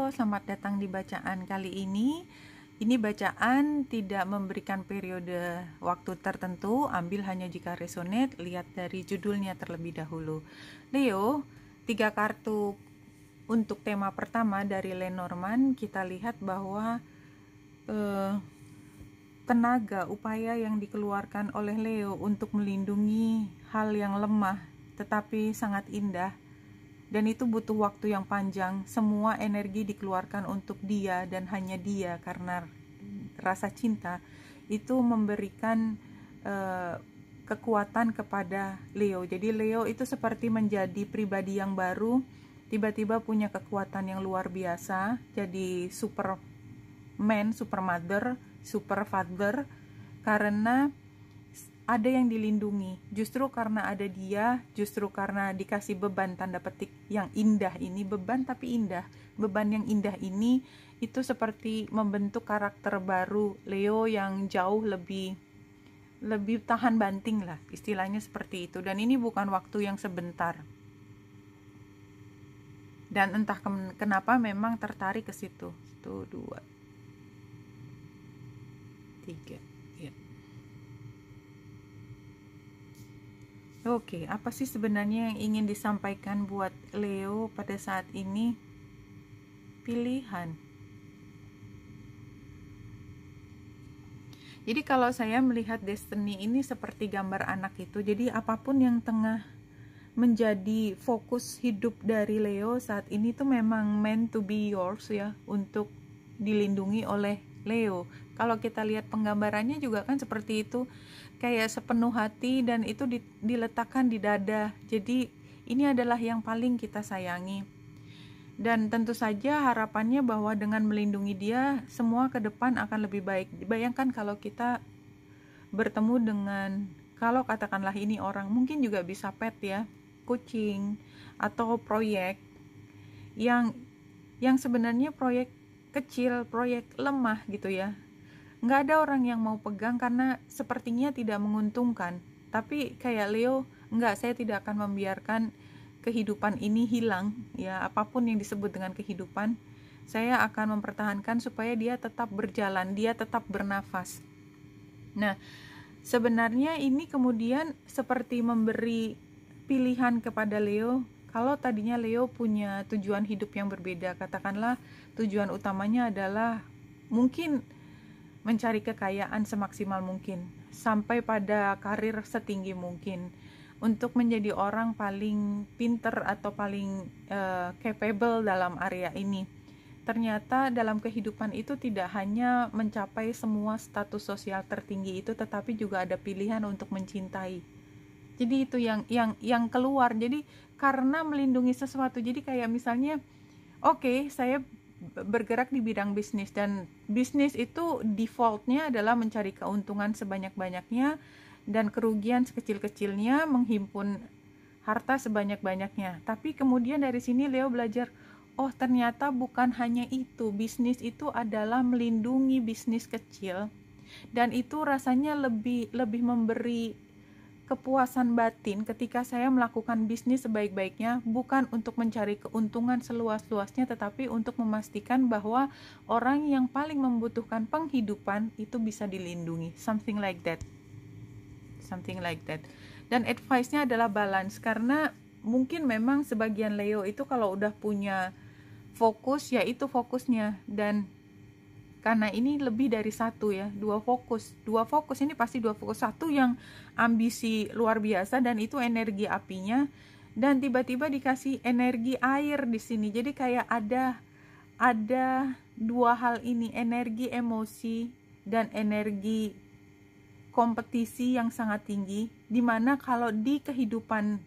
Halo, selamat datang di bacaan kali ini. Ini bacaan tidak memberikan periode waktu tertentu, ambil hanya jika resonate, lihat dari judulnya terlebih dahulu. Leo, 3 kartu untuk tema pertama dari Lenormand, kita lihat bahwa tenaga, upaya yang dikeluarkan oleh Leo untuk melindungi hal yang lemah tetapi sangat indah. Dan itu butuh waktu yang panjang. Semua energi dikeluarkan untuk dia dan hanya dia, karena rasa cinta itu memberikan kekuatan kepada Leo. Jadi Leo itu seperti menjadi pribadi yang baru, tiba-tiba punya kekuatan yang luar biasa, jadi superman, supermother, super father, karena ada yang dilindungi. Justru karena ada dia, justru karena dikasih beban tanda petik yang indah ini, beban tapi indah. Beban yang indah ini itu seperti membentuk karakter baru Leo yang jauh lebih tahan banting lah, istilahnya seperti itu. Dan ini bukan waktu yang sebentar. Dan entah kenapa memang tertarik ke situ. 1, 2, 3. Oke, apa sih sebenarnya yang ingin disampaikan buat Leo pada saat ini? Pilihan. Jadi kalau saya melihat destiny ini seperti gambar anak itu, jadi apapun yang tengah menjadi fokus hidup dari Leo saat ini tuh memang meant to be yours ya, untuk dilindungi oleh Leo. Kalau kita lihat penggambarannya juga kan seperti itu, kayak sepenuh hati, dan itu diletakkan di dada. Jadi ini adalah yang paling kita sayangi. Dan tentu saja harapannya bahwa dengan melindungi dia, semua ke depan akan lebih baik. Bayangkan kalau kita bertemu dengan, kalau katakanlah ini orang, mungkin juga bisa pet ya, kucing, atau proyek yang sebenarnya proyek kecil, proyek lemah gitu ya. Nggak ada orang yang mau pegang karena sepertinya tidak menguntungkan. Tapi kayak Leo, nggak, saya tidak akan membiarkan kehidupan ini hilang ya, apapun yang disebut dengan kehidupan, saya akan mempertahankan supaya dia tetap berjalan, dia tetap bernafas. Nah, sebenarnya ini kemudian seperti memberi pilihan kepada Leo. Kalau tadinya Leo punya tujuan hidup yang berbeda, katakanlah tujuan utamanya adalah mungkin mencari kekayaan semaksimal mungkin, sampai pada karir setinggi mungkin, untuk menjadi orang paling pinter atau paling capable dalam area ini. Ternyata dalam kehidupan itu tidak hanya mencapai semua status sosial tertinggi itu, tetapi juga ada pilihan untuk mencintai. Jadi itu yang keluar. Jadi karena melindungi sesuatu, jadi kayak misalnya, oke, saya bergerak di bidang bisnis, dan bisnis itu defaultnya adalah mencari keuntungan sebanyak-banyaknya dan kerugian sekecil-kecilnya, menghimpun harta sebanyak-banyaknya. Tapi kemudian dari sini Leo belajar, oh ternyata bukan hanya itu, bisnis itu adalah melindungi bisnis kecil, dan itu rasanya lebih memberi kepuasan batin ketika saya melakukan bisnis sebaik-baiknya, bukan untuk mencari keuntungan seluas-luasnya, tetapi untuk memastikan bahwa orang yang paling membutuhkan penghidupan itu bisa dilindungi. Something like that. Dan advice-nya adalah balance, karena mungkin memang sebagian Leo itu kalau udah punya fokus, ya itu fokusnya. Dan karena ini lebih dari satu ya, dua fokus ini pasti dua fokus. Satu yang ambisi luar biasa dan itu energi apinya, dan tiba-tiba dikasih energi air di sini. Jadi kayak ada dua hal ini, energi emosi dan energi kompetisi yang sangat tinggi, dimana kalau di kehidupan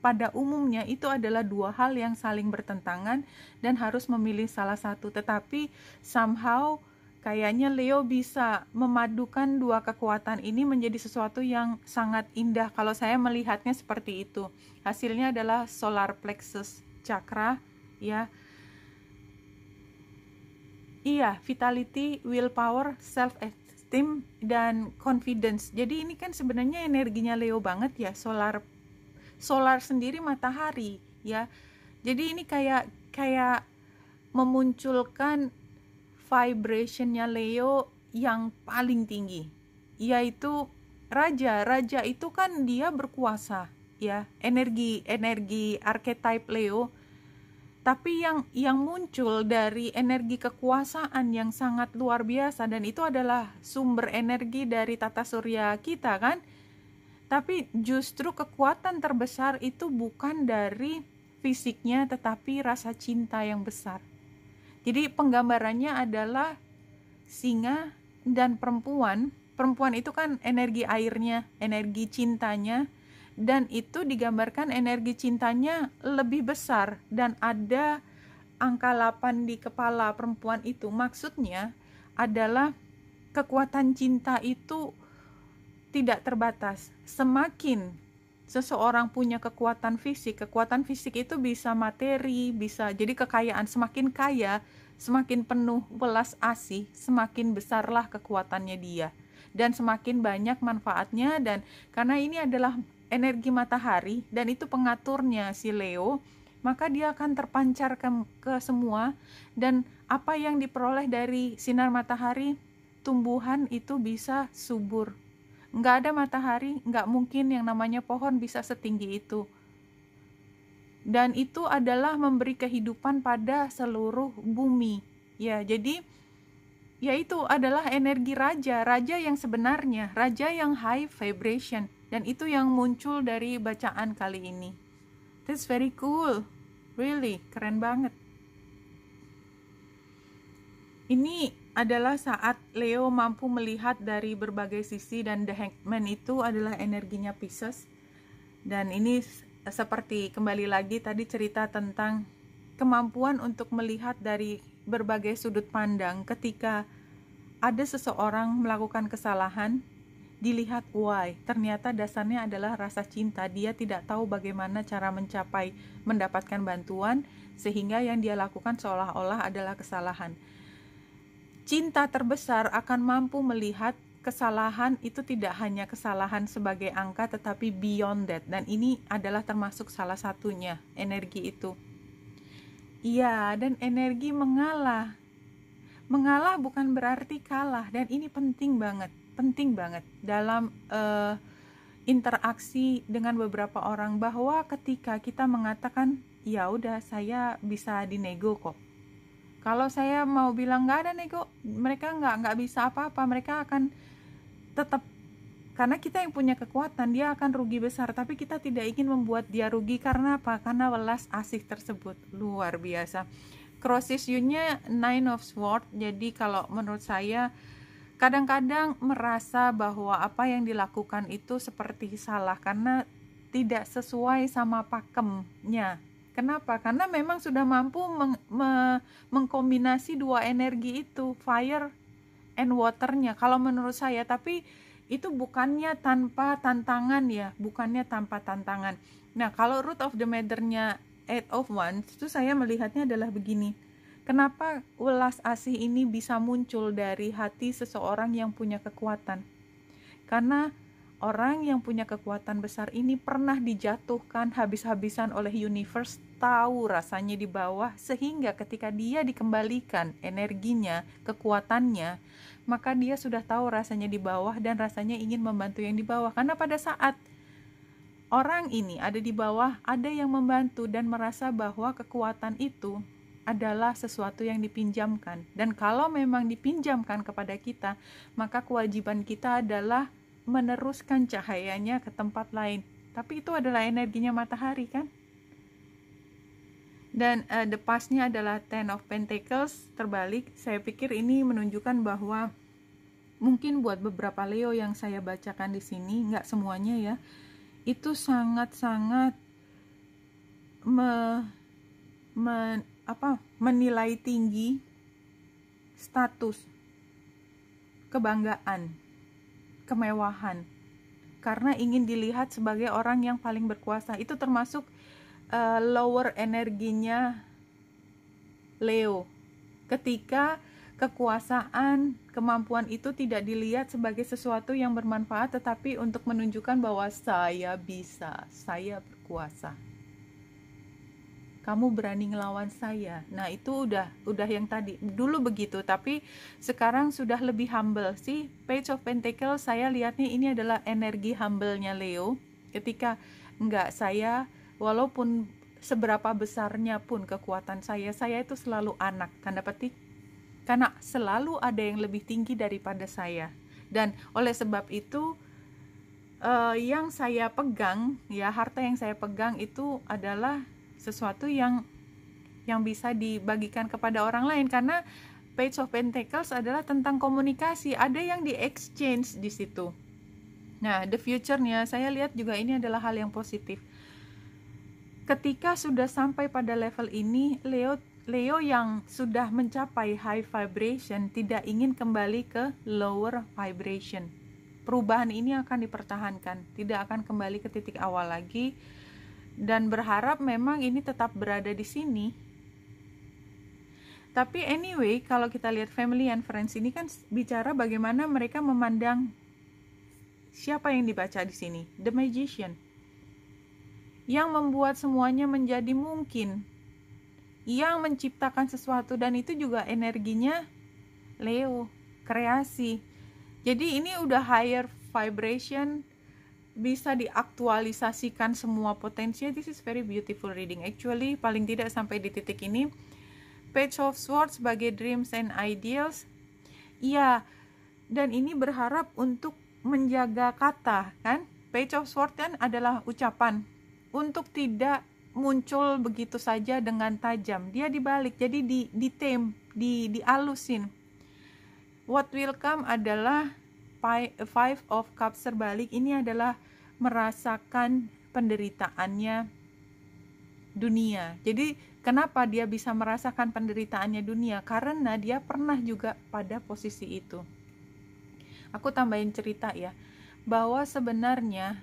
pada umumnya itu adalah dua hal yang saling bertentangan dan harus memilih salah satu. Tetapi somehow kayaknya Leo bisa memadukan dua kekuatan ini menjadi sesuatu yang sangat indah. Kalau saya melihatnya seperti itu. Hasilnya adalah solar plexus chakra ya. Iya, vitality, willpower, self-esteem, dan confidence. Jadi ini kan sebenarnya energinya Leo banget ya, solar sendiri matahari ya. Jadi ini kayak memunculkan vibrationnya Leo yang paling tinggi, yaitu raja. Raja itu kan dia berkuasa, ya, energi archetype Leo. Tapi yang muncul dari energi kekuasaan yang sangat luar biasa, dan itu adalah sumber energi dari tata surya kita kan. Tapi justru kekuatan terbesar itu bukan dari fisiknya, tetapi rasa cinta yang besar. Jadi penggambarannya adalah singa dan perempuan. Perempuan itu kan energi airnya, energi cintanya, dan itu digambarkan energi cintanya lebih besar, dan ada angka 8 di kepala perempuan itu. Maksudnya adalah kekuatan cinta itu tidak terbatas. Semakin seseorang punya kekuatan fisik itu bisa materi, bisa jadi kekayaan. Semakin kaya, semakin penuh welas asih, semakin besarlah kekuatannya dia, dan semakin banyak manfaatnya. Dan karena ini adalah energi matahari dan itu pengaturnya si Leo, maka dia akan terpancar ke semua. Dan apa yang diperoleh dari sinar matahari, tumbuhan itu bisa subur. Nggak ada matahari, nggak mungkin yang namanya pohon bisa setinggi itu. Dan itu adalah memberi kehidupan pada seluruh bumi. Ya, jadi ya itu adalah energi raja yang sebenarnya, raja yang high vibration. Dan itu yang muncul dari bacaan kali ini. That's very cool. Really, keren banget. Ini adalah saat Leo mampu melihat dari berbagai sisi, dan The Hangman itu adalah energinya Pisces. Dan ini seperti kembali lagi tadi cerita tentang kemampuan untuk melihat dari berbagai sudut pandang. Ketika ada seseorang melakukan kesalahan, dilihat why, ternyata dasarnya adalah rasa cinta. Dia tidak tahu bagaimana cara mendapatkan bantuan, sehingga yang dia lakukan seolah-olah adalah kesalahan. Cinta terbesar akan mampu melihat kesalahan itu tidak hanya kesalahan sebagai angka, tetapi beyond that. Dan ini adalah termasuk salah satunya, energi itu. Iya, dan energi mengalah. Mengalah bukan berarti kalah, dan ini penting banget dalam interaksi dengan beberapa orang, bahwa ketika kita mengatakan ya udah saya bisa dinego kok, kalau saya mau bilang nggak ada nego, mereka nggak bisa apa-apa, mereka akan tetap, karena kita yang punya kekuatan, dia akan rugi besar. Tapi kita tidak ingin membuat dia rugi. Karena apa? Karena welas asih tersebut luar biasa. Crosses you-nya 9 of Swords. Jadi kalau menurut saya kadang-kadang merasa bahwa apa yang dilakukan itu seperti salah karena tidak sesuai sama pakemnya. Kenapa? Karena memang sudah mampu mengkombinasi dua energi itu, fire and waternya, kalau menurut saya. Tapi itu bukannya tanpa tantangan ya, bukannya tanpa tantangan. Nah, kalau root of the matter-nya 8 of Wands itu saya melihatnya adalah begini. Kenapa welas asih ini bisa muncul dari hati seseorang yang punya kekuatan? Karena orang yang punya kekuatan besar ini pernah dijatuhkan habis-habisan oleh universe, tahu rasanya di bawah, sehingga ketika dia dikembalikan energinya, kekuatannya, maka dia sudah tahu rasanya di bawah dan rasanya ingin membantu yang di bawah. Karena pada saat orang ini ada di bawah, ada yang membantu dan merasa bahwa kekuatan itu adalah sesuatu yang dipinjamkan. Dan kalau memang dipinjamkan kepada kita, maka kewajiban kita adalah meneruskan cahayanya ke tempat lain. Tapi itu adalah energinya matahari kan? Dan the past-nya adalah Ten of Pentacles terbalik. Saya pikir ini menunjukkan bahwa mungkin buat beberapa Leo yang saya bacakan di sini, nggak semuanya ya, itu sangat-sangat menilai tinggi status, kebanggaan, kemewahan, karena ingin dilihat sebagai orang yang paling berkuasa. Itu termasuk lower energinya Leo, ketika kekuasaan, kemampuan itu tidak dilihat sebagai sesuatu yang bermanfaat, tetapi untuk menunjukkan bahwa saya bisa, saya berkuasa. kamu berani ngelawan saya. Nah itu udah yang tadi, dulu begitu, tapi sekarang sudah lebih humble sih. Page of Pentacles saya lihatnya ini adalah energi humble-nya Leo. Ketika enggak, saya walaupun seberapa besarnya pun kekuatan saya itu selalu anak, tanda petik, karena selalu ada yang lebih tinggi daripada saya. Dan oleh sebab itu yang saya pegang, ya harta yang saya pegang itu adalah sesuatu yang bisa dibagikan kepada orang lain, karena Page of Pentacles adalah tentang komunikasi, ada yang di exchange di situ. Nah, the future-nya saya lihat juga ini adalah hal yang positif. Ketika sudah sampai pada level ini, Leo yang sudah mencapai high vibration tidak ingin kembali ke lower vibration. Perubahan ini akan dipertahankan, tidak akan kembali ke titik awal lagi, dan berharap memang ini tetap berada di sini. Tapi anyway, kalau kita lihat family and friends ini kan bicara bagaimana mereka memandang siapa yang dibaca di sini, the magician, yang membuat semuanya menjadi mungkin, yang menciptakan sesuatu, dan itu juga energinya Leo, kreasi. Jadi ini udah higher vibration, bisa diaktualisasikan semua potensinya. This is very beautiful reading actually, paling tidak sampai di titik ini. Page of Swords sebagai dreams and ideals, ya, dan ini berharap untuk menjaga kata, kan? Page of Swords kan adalah ucapan, untuk tidak muncul begitu saja dengan tajam, dia dibalik, jadi dialusin. What will come adalah Five of Cups terbalik. Ini adalah merasakan penderitaannya dunia. Jadi kenapa dia bisa merasakan penderitaannya dunia? Karena dia pernah juga pada posisi itu. Aku tambahin cerita ya, bahwa sebenarnya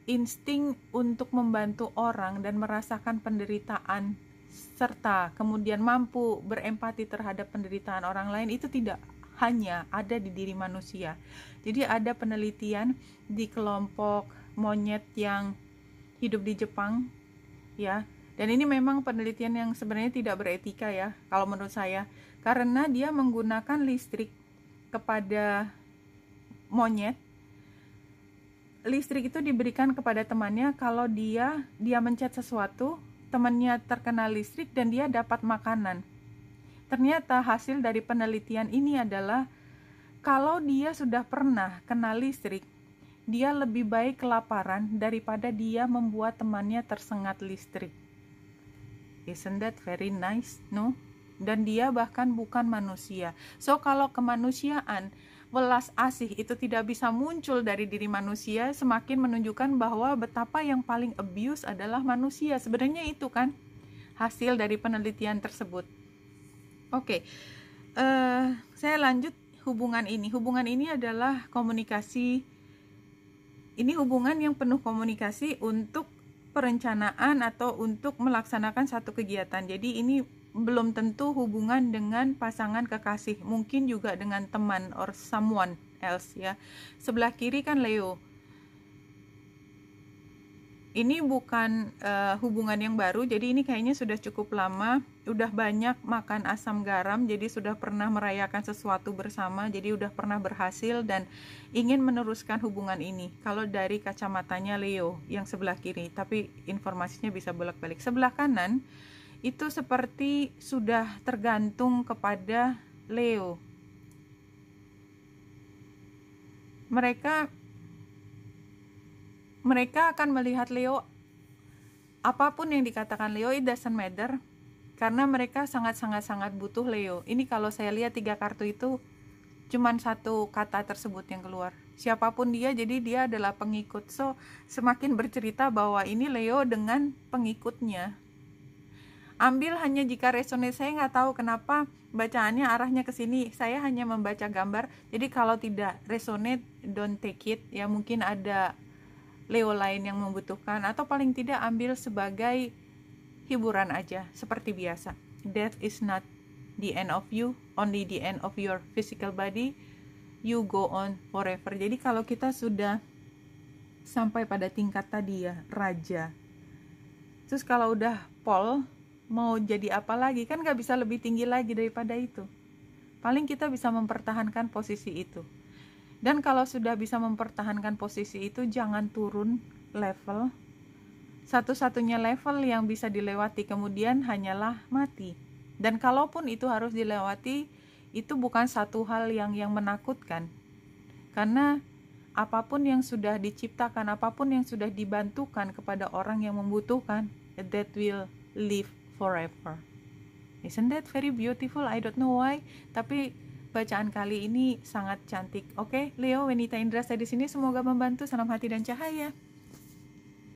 insting untuk membantu orang dan merasakan penderitaan serta kemudian mampu berempati terhadap penderitaan orang lain itu tidak hanya ada di diri manusia. Jadi ada penelitian di kelompok monyet yang hidup di Jepang, ya. Dan ini memang penelitian yang sebenarnya tidak beretika ya, kalau menurut saya, karena dia menggunakan listrik kepada monyet. Listrik itu diberikan kepada temannya kalau dia mencet sesuatu, temannya terkena listrik dan dia dapat makanan. Ternyata hasil dari penelitian ini adalah kalau dia sudah pernah kena listrik, dia lebih baik kelaparan daripada dia membuat temannya tersengat listrik. Isn't that very nice, no? Dan dia bahkan bukan manusia. So kalau kemanusiaan, welas asih itu tidak bisa muncul dari diri manusia, semakin menunjukkan bahwa betapa yang paling abuse adalah manusia. Sebenarnya itu kan hasil dari penelitian tersebut. Oke, saya lanjut hubungan ini. Hubungan ini adalah komunikasi. Ini hubungan yang penuh komunikasi untuk perencanaan atau untuk melaksanakan satu kegiatan. Jadi ini belum tentu hubungan dengan pasangan kekasih, mungkin juga dengan teman or someone else ya. Sebelah kiri kan Leo. Ini bukan hubungan yang baru, jadi ini kayaknya sudah cukup lama, udah banyak makan asam garam, jadi sudah pernah merayakan sesuatu bersama, jadi udah pernah berhasil dan ingin meneruskan hubungan ini. Kalau dari kacamatanya Leo yang sebelah kiri, tapi informasinya bisa bolak-balik. Sebelah kanan itu seperti sudah tergantung kepada Leo. Mereka akan melihat Leo, apapun yang dikatakan Leo, it doesn't matter, karena mereka sangat-sangat butuh Leo. Ini kalau saya lihat 3 kartu itu cuman satu kata tersebut yang keluar, siapapun dia, jadi dia adalah pengikut. So semakin bercerita bahwa ini Leo dengan pengikutnya. Ambil hanya jika resonate. Saya nggak tahu kenapa bacaannya arahnya ke sini, saya hanya membaca gambar, jadi kalau tidak resonate don't take it ya, mungkin ada Leo lain yang membutuhkan, atau paling tidak ambil sebagai hiburan aja seperti biasa. Death is not the end of you, only the end of your physical body. You go on forever. Jadi kalau kita sudah sampai pada tingkat tadi ya, raja, terus kalau udah Paul, mau jadi apa lagi, kan gak bisa lebih tinggi lagi daripada itu. Paling kita bisa mempertahankan posisi itu. Dan kalau sudah bisa mempertahankan posisi itu, jangan turun level. Satu-satunya level yang bisa dilewati kemudian hanyalah mati. Dan kalaupun itu harus dilewati, itu bukan satu hal yang menakutkan. Karena apapun yang sudah diciptakan, apapun yang sudah dibantukan kepada orang yang membutuhkan, that will live forever. Isn't that very beautiful? I don't know why, tapi bacaan kali ini sangat cantik. Oke, Leo, Wenita Indra saya di sini, semoga membantu. Salam hati dan cahaya.